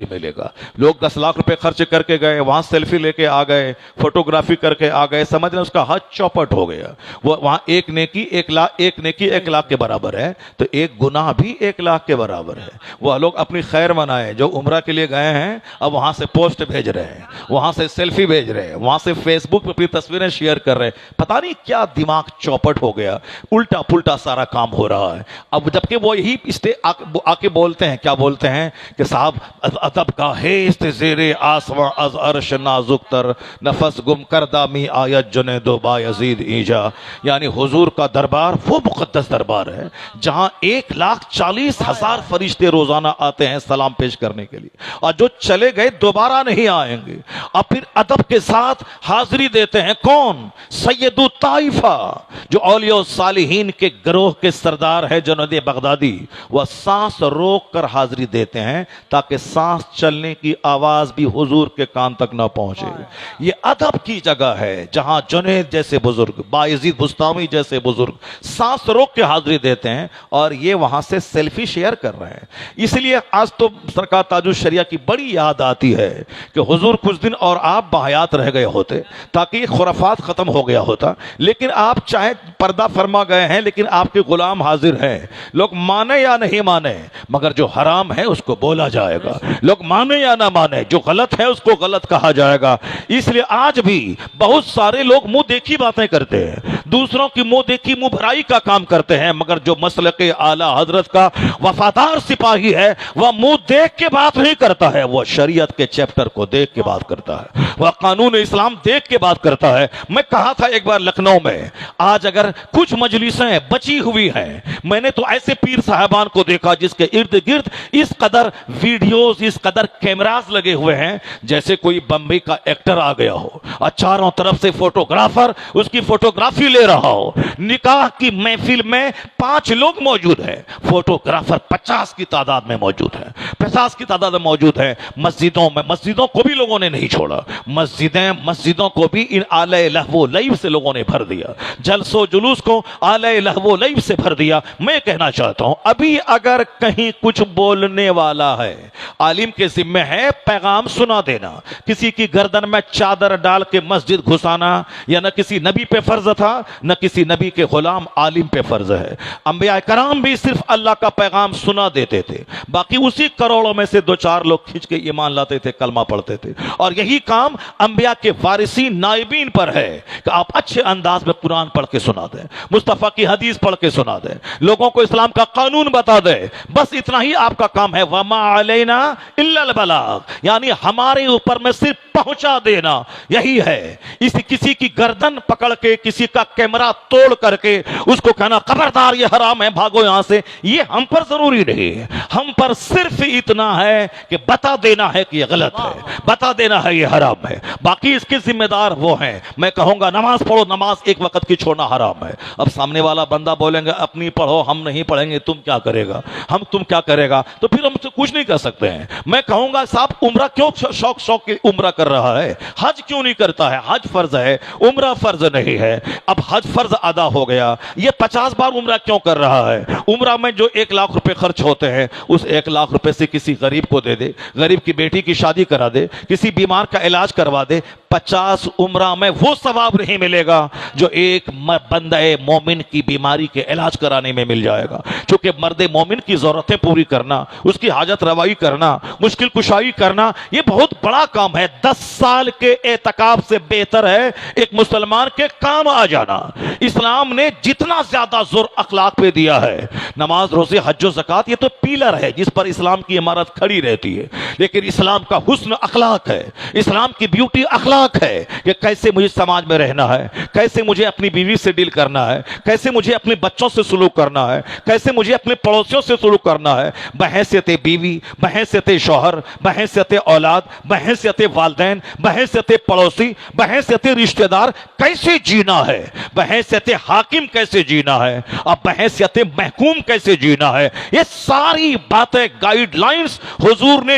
ملے گا. لوگ 10 لاکھ روپے خرچ کر کے گئے, وہاں سیلفی لے کے آ گئے, فوٹوگرافی کر کے آ گئے, سمجھ رہے ہیں اس کا حج چوپٹ ہو گیا. وہ وہاں ایک نیکی 1 لاکھ کے برابر ہے, تو ایک گناہ بھی 1 لاکھ کے برابر ہے. وہ لوگ اپنی خیر منائے جو عمرہ کے لیے گئے ہیں, اب وہاں سے پوسٹ بھیج رہے ہیں, وہاں سے سیلفی بھیج رہے ہیں, وہاں سے فیس بک پہ اپنی تصویریں شیئر کر رہے ہیں. پتہ نہیں کیا دماغ چوپٹ ہو گیا, الٹا پلٹا سارا کام ہو رہا ہے. اب جبکہ وہ یہی آ کے بولتے ہیں, کیا بولتے ہیں کہ صاحب ادب کا ہیست زیر آسمان از عرش نازک تر, نفس گم کردہ می آیت جنید و بایزید ایجا. یعنی حضور کا دربار وہ مقدس دربار ہے جہاں 1,40,000 فرشتے روزانہ آتے ہیں سلام پیش کرنے کے لیے, اور جو چلے گئے دوبارہ نہیں آئیں گے. اور پھر ادب کے ساتھ حاضری دیتے ہیں کون؟ سید الطائفہ, جو اولیاء صالحین کے گروہ کے سردار ہے جنید بغدادی. وہ سانس روک کر حاضری دیتے ہیں تاکہ سانس چلنے کی آواز بھی حضور کے کان تک نہ پہنچے. یہ ادب کی جگہ ہے جہاں جنید جیسے بزرگ, بایزید بستامی جیسے بزرگ سانس روک کے حاضری دیتے ہیں, اور یہ وہاں سے سیلفی شیئر کر رہے ہیں. اس لیے آج تو سرکار تاج الشریعہ کی بڑی یاد آتی ہے کہ حضور کچھ دن اور آپ بحیات رہ گئے ہوتے تاکہ یہ خرافات ختم ہو گیا ہوتا, لیکن آپ چاہے پردہ فرما گئے ہیں, لیکن آپ کے غلام حاضر ہیں. لوگ مانے یا نہیں مانے, مگر جو حرام ہے اس کو بولا جائے گا. لوگ مانے یا نہ مانے, جو غلط ہے اس کو غلط کہا جائے گا. اس لیے آج بھی بہت سارے لوگ منہ دیکھی باتیں کرتے ہیں, دوسروں کی منہ دیکھی منہ بھرائی کا کام کرتے ہیں, مگر جو مسلک اعلیٰ حضرت کا وفادار سپاہی ہے وہ منہ دیکھ کے بات نہیں کرتا ہے, وہ شریعت کے چیپٹر کو دیکھ کے بات کرتا ہے, وہ قانون اسلام دیکھ کے بات کرتا ہے. میں کہا تھا ایک بار لکھنؤ میں, آج اگر کچھ مجلسیں بچی ہوئی ہیں, میں نے تو ایسے پیر صاحبان کو دیکھا جس کے ارد گرد اس قدر ویڈیوز, اس قدر کیمراز لگے ہوئے ہیں جیسے کوئی بمبئی کا ایکٹر آ گیا ہو, اور چاروں طرف سے فوٹوگرافر اس کی فوٹوگرافی لے رہا ہو. نکاح کی محفل میں 5 لوگ موجود ہیں, فوٹوگرافر 50 کی تعداد میں موجود ہے, 50 کی تعداد میں موجود ہے. مسجدوں کو بھی لوگوں نے نہیں چھوڑا, مسجدوں کو بھی ان آلہ لہو و لعب سے لوگوں نے بھر دیا, جلس و جلوس کو آلہ لہو و لعب سے بھر دیا. میں کہنا چاہتا ہوں ابھی اگر کہیں کچھ بولنے والا ہے, عالم کے ذمہ ہے پیغام سنا دینا. کسی کی گردن میں چادر ڈال کے مسجد گھسانا یا نہ کسی نبی پہ فرض تھا, نہ کسی نبی کے غلام عالم پہ فرض ہے. انبیاء کرام بھی صرف اللہ کا پیغام سنا دیتے تھے, باقی اسی کروڑوں میں سے 2-4 لوگ کھنچ کے ایمان لاتے تھے, کلمہ پڑھتے تھے. اور یہی کام انبیاء کے وارثین نائبین پر ہے کہ آپ اچھے انداز میں قرآن پڑھ کے سنا دیں, مصطفیٰ کی حدیث پڑھ کے سنا دیں, لوگوں کو اسلام کا قانون بتا دیں. بس اتنا ہی آپ کا کام ہے. وما علینا الا البلاغ, یعنی ہمارے اوپر میں صرف پہنچا دینا, یہی ہے. کسی کی گردن پکڑ کے, کسی کا کیمرہ توڑ کر کے اس کو کہنا خبردار یہ حرام ہے, بھاگو یہاں سے, یہ ہم پر ضروری نہیں ہے. ہم پر صرف اتنا ہے کہ بتا دینا ہے کہ یہ غلط ہے, بتا دینا ہے یہ حرام ہے. باقی اس کے ذمہ دار وہ ہیں. میں کہوں گا نماز پڑھو, نماز ایک وقت کی چھوڑنا حرام ہے. اب سامنے والا بندہ بولیں گے اپنی پڑھو, ہم نہیں پڑھیں گے, تم کیا کرے گا, تم کیا کرے گا, تو پھر ہم سے کچھ نہیں کر سکتے ہیں. میں کہوں گا صاحب عمرہ کیوں شوق کی عمرہ کر رہا ہے, حج کیوں نہیں کرتا ہے؟ حج فرض ہے, عمرہ فرض نہیں ہے. اب حج فرض ادا ہو گیا, یہ 50 بار عمرہ کیوں کر رہا ہے؟ عمرہ میں جو 1 لاکھ روپے خرچ ہوتے ہیں, اس 1 لاکھ روپے سے کسی غریب کو دے دے, غریب کی بیٹی کی شادی کرا دے, کسی بیمار کا علاج کروا دے. 50 عمرہ میں وہ ثواب نہیں ملے گا جو ایک بندہ مومن کی بیماری کے علاج کرانے میں مل جائے گا. چونکہ مرد مومن کی ضرورتیں پوری کرنا, اس کی حاجت روائی کرنا, مشکل کشائی کرنا, یہ بہت بڑا کام ہے. 10 سال کے اعتکاف سے بہتر ہے ایک مسلمان کے کام آ جانا. اسلام نے جتنا زیادہ زور اخلاق پہ دیا ہے, نماز, روزے, حج و زکات, یہ تو پیلر ہے جس پر اسلام کی عمارت کھڑی رہتی ہے. لیکن اسلام کا حسن اخلاق ہے, اسلام کی بیوٹی اخلاق ہے کہ کیسے مجھے سماج میں رہنا ہے, کیسے مجھے اپنی بیوی سے ڈیل کرنا ہے, کیسے مجھے اپنے بچوں سے سلوک کرنا ہے, کیسے مجھے اپنے پڑوسیوں سے سلوک کرنا ہے, بحیثیت بیوی, بحیثیت شوہر, بحیثیت اولاد, بحیثیت والدین, بحیثیت پڑوسی, بحیثیت رشتہ دار کیسے جینا ہے, بحیثیت حاکم کیسے جینا ہے, اور بحیثیت محکوم کیسے جینا ہے. یہ ساری باتیں, گائیڈ لائنز حضور نے